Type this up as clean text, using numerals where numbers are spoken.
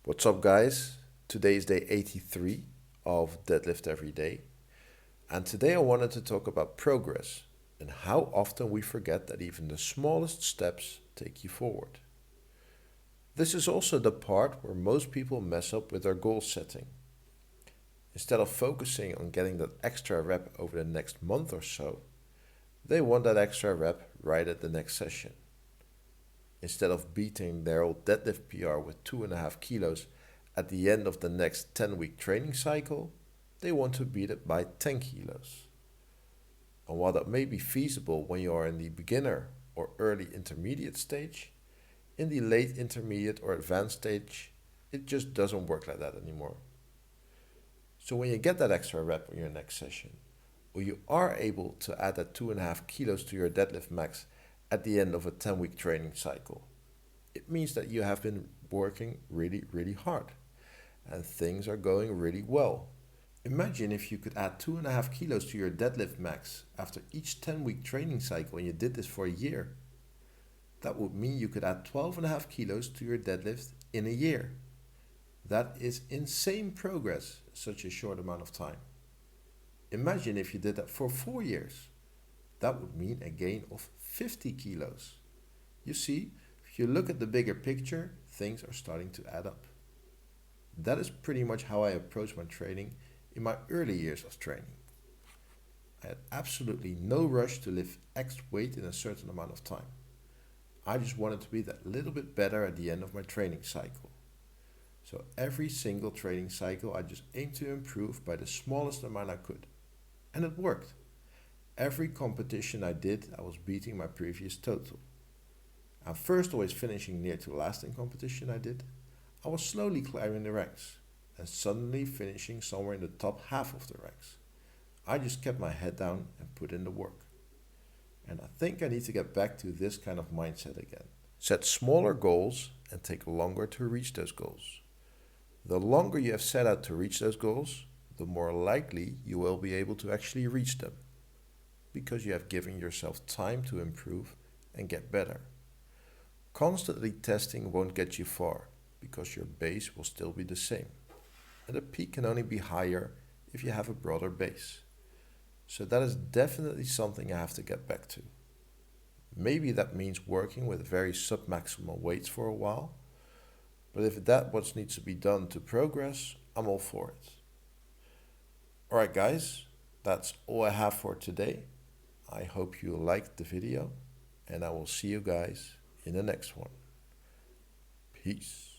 What's up, guys? Today is day 83 of Deadlift Everyday, and today I wanted to talk about progress and how often we forget that even the smallest steps take you forward. This is also the part where most people mess up with their goal setting. Instead of focusing on getting that extra rep over the next month or so, they want that extra rep right at the next session. Instead of beating their old deadlift PR with 2.5 kilos at the end of the next 10-week training cycle, they want to beat it by 10 kilos. And while that may be feasible when you are in the beginner or early intermediate stage, in the late intermediate or advanced stage, it just doesn't work like that anymore. So when you get that extra rep in your next session, or you are able to add that 2.5 kilos to your deadlift max at the end of a 10-week training cycle, it means that you have been working really hard and things are going really well. Imagine if you could add 2.5 kilos to your deadlift max after each 10-week training cycle and you did this for a year. That would mean you could add 12.5 kilos to your deadlift in a year. That is insane progress in such a short amount of time. Imagine if you did that for 4 years. That would mean a gain of 50 kilos. You see, if you look at the bigger picture, things are starting to add up. That is pretty much how I approached my training in my early years of training. I had absolutely no rush to lift X weight in a certain amount of time. I just wanted to be that little bit better at the end of my training cycle. So every single training cycle I just aimed to improve by the smallest amount I could. And it worked. Every competition I did, I was beating my previous total. And first always finishing near to the last competition I did, I was slowly climbing the ranks and suddenly finishing somewhere in the top half of the ranks. I just kept my head down and put in the work. And I think I need to get back to this kind of mindset again. Set smaller goals and take longer to reach those goals. The longer you have set out to reach those goals, the more likely you will be able to actually reach them, because you have given yourself time to improve and get better. Constantly testing won't get you far, because your base will still be the same. And the peak can only be higher if you have a broader base. So that is definitely something I have to get back to. Maybe that means working with very submaximal weights for a while, but if that's what needs to be done to progress, I'm all for it. Alright guys, that's all I have for today. I hope you liked the video, and I will see you guys in the next one. Peace.